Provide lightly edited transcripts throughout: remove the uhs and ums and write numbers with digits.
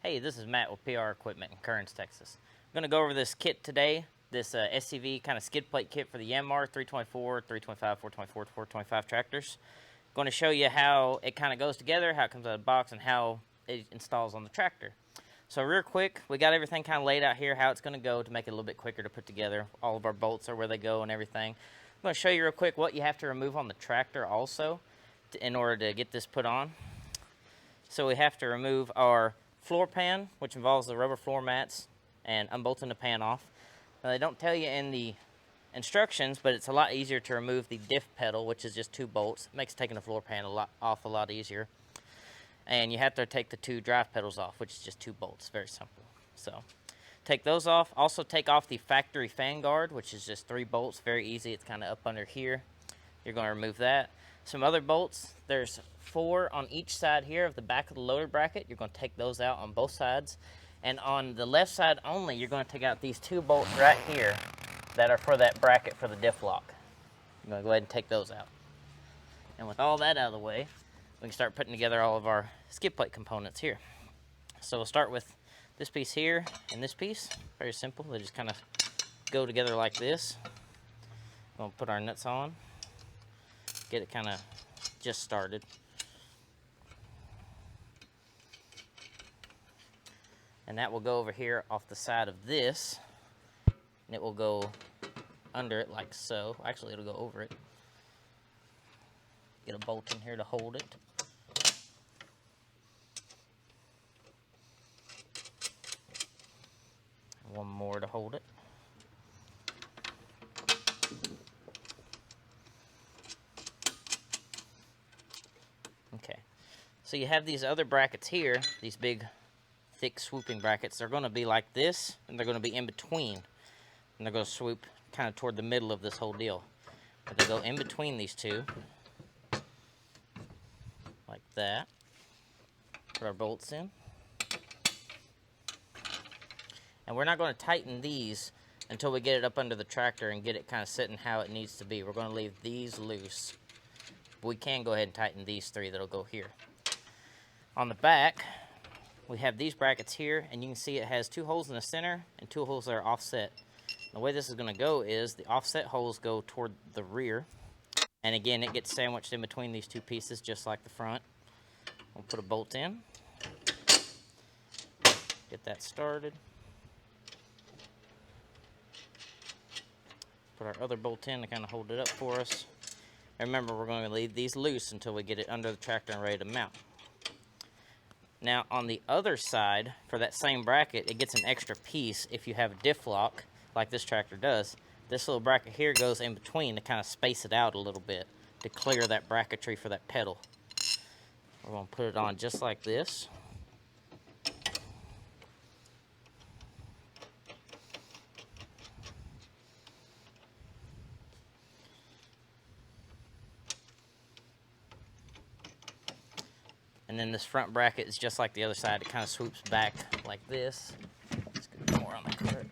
Hey, this is Matt with PR Equipment in Kearns, Texas. I'm going to go over this kit today, this SCV kind of skid plate kit for the Yanmar 324, 325, 424, 425 tractors. I'm going to show you how it kind of goes together, how it comes out of the box, and how it installs on the tractor. So real quick, we got everything kind of laid out here, how it's going to go to make it a little bit quicker to put together. All of our bolts are where they go and everything. I'm going to show you real quick what you have to remove on the tractor also in order to get this put on. So we have to remove our floor pan, which involves the rubber floor mats, and unbolting the pan off. Now, they don't tell you in the instructions, but it's a lot easier to remove the diff pedal, which is just 2 bolts. It makes taking the floor pan off a lot easier. And you have to take the 2 drive pedals off, which is just 2 bolts. Very simple. So take those off. Also take off the factory fan guard, which is just 3 bolts. Very easy. It's kind of up under here. You're going to remove that. Some other bolts, there's 4 on each side here of the back of the loader bracket. You're going to take those out on both sides. And on the left side only, you're going to take out these 2 bolts right here that are for that bracket for the diff lock. I'm going to go ahead and take those out. And with all that out of the way, we can start putting together all of our skid plate components here. So we'll start with this piece here and this piece. Very simple. They just kind of go together like this. We'll put our nuts on. Get it kind of just started. And that will go over here off the side of this, and it will go under it like so. Actually, it'll go over it. Get a bolt in here to hold it. One more to hold it. Okay, so you have these other brackets here, these big, thick swooping brackets. They're going to be like this, and they're going to be in between. And they're going to swoop kind of toward the middle of this whole deal. But they go in between these 2, like that. Put our bolts in. And we're not going to tighten these until we get it up under the tractor and get it kind of sitting how it needs to be. We're going to leave these loose. We can go ahead and tighten these 3 that'll go here. On the back, we have these brackets here, and you can see it has 2 holes in the center and 2 holes that are offset. The way this is going to go is the offset holes go toward the rear, and again it gets sandwiched in between these 2 pieces just like the front. We'll put a bolt in, get that started. Put our other bolt in to kind of hold it up for us. And remember, we're going to leave these loose until we get it under the tractor and ready to mount. Now, on the other side, for that same bracket, it gets an extra piece if you have a diff lock, like this tractor does. This little bracket here goes in between to kind of space it out a little bit, to clear that bracketry for that pedal. We're going to put it on just like this. And then this front bracket is just like the other side. It kind of swoops back like this. Let's get more on the cart.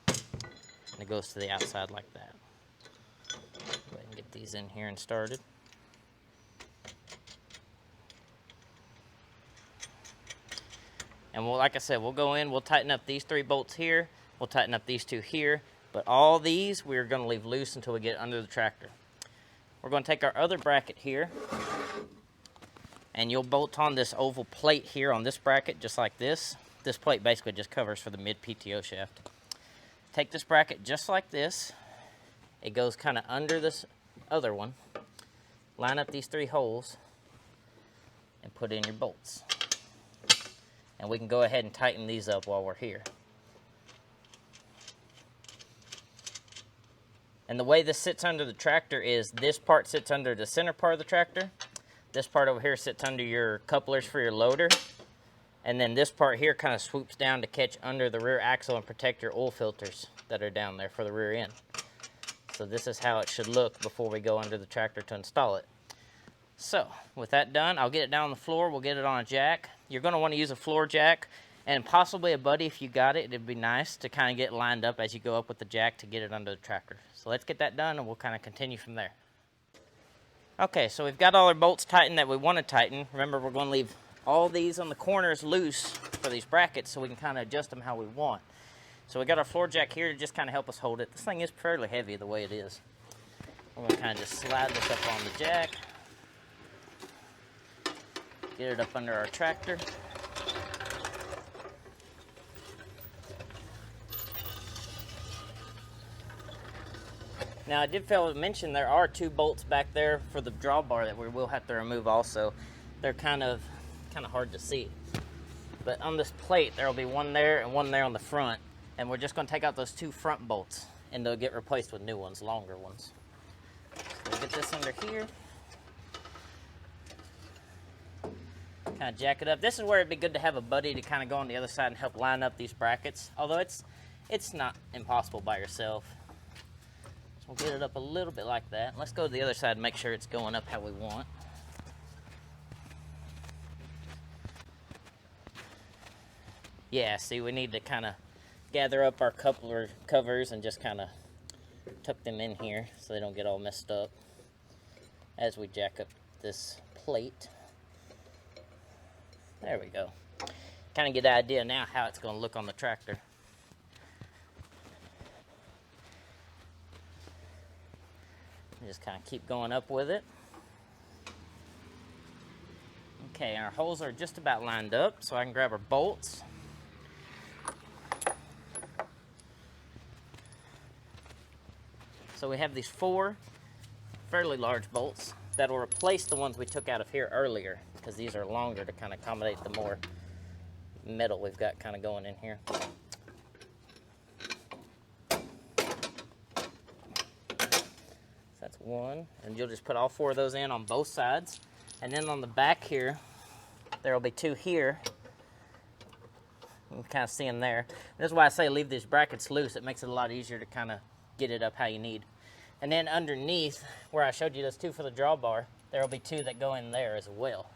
And it goes to the outside like that. Go ahead and get these in here and started. And we'll, like I said, we'll go in, we'll tighten up these 3 bolts here. We'll tighten up these 2 here. But all these, we're going to leave loose until we get it under the tractor. We're going to take our other bracket here, and you'll bolt on this oval plate here on this bracket just like this. This plate basically just covers for the mid PTO shaft. Take this bracket just like this. It goes kind of under this other one. Line up these 3 holes and put in your bolts. And we can go ahead and tighten these up while we're here. And the way this sits under the tractor is this part sits under the center part of the tractor. This part over here sits under your couplers for your loader. And then this part here kind of swoops down to catch under the rear axle and protect your oil filters that are down there for the rear end. So this is how it should look before we go under the tractor to install it. So with that done, I'll get it down on the floor. We'll get it on a jack. You're going to want to use a floor jack and possibly a buddy if you got it. It'd be nice to kind of get lined up as you go up with the jack to get it under the tractor. So let's get that done and we'll kind of continue from there. Okay, so we've got all our bolts tightened that we want to tighten. Remember, we're going to leave all these on the corners loose for these brackets so we can kind of adjust them how we want. So we got our floor jack here to just kind of help us hold it. This thing is fairly heavy the way it is. I'm going to kind of just slide this up on the jack. Get it up under our tractor. Now I did fail to mention there are 2 bolts back there for the drawbar that we will have to remove also. They're kind of hard to see. But on this plate there will be one there and one there on the front, and we're just going to take out those 2 front bolts and they'll get replaced with new ones, longer ones. So we'll get this under here. Kind of jack it up. This is where it'd be good to have a buddy to kind of go on the other side and help line up these brackets. Although it's not impossible by yourself. We'll get it up a little bit like that. Let's go to the other side and make sure it's going up how we want. Yeah, see, we need to kind of gather up our coupler covers and just kind of tuck them in here so they don't get all messed up as we jack up this plate. There we go. Kind of get an idea now how it's going to look on the tractor. Just kind of keep going up with it. Okay, our holes are just about lined up, so I can grab our bolts. So we have these 4 fairly large bolts that will replace the ones we took out of here earlier, because these are longer to kind of accommodate the more metal we've got kind of going in here. That's 1, and you'll just put all 4 of those in on both sides. And then on the back here, there will be 2 here. You can kind of see them there. That's why I say leave these brackets loose. It makes it a lot easier to kind of get it up how you need. And then underneath, where I showed you those 2 for the drawbar, there will be 2 that go in there as well.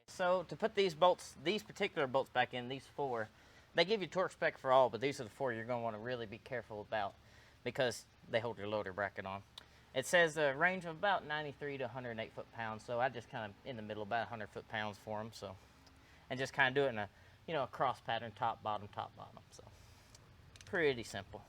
So to put these bolts, these particular bolts back in, these 4, they give you torque spec for all, but these are the 4 you're going to want to really be careful about because they hold your loader bracket on. It says a range of about 93 to 108 foot-pounds, so I just kind of in the middle, about 100 foot-pounds for them. So, and just kind of do it in a, a cross pattern, top, bottom, so pretty simple.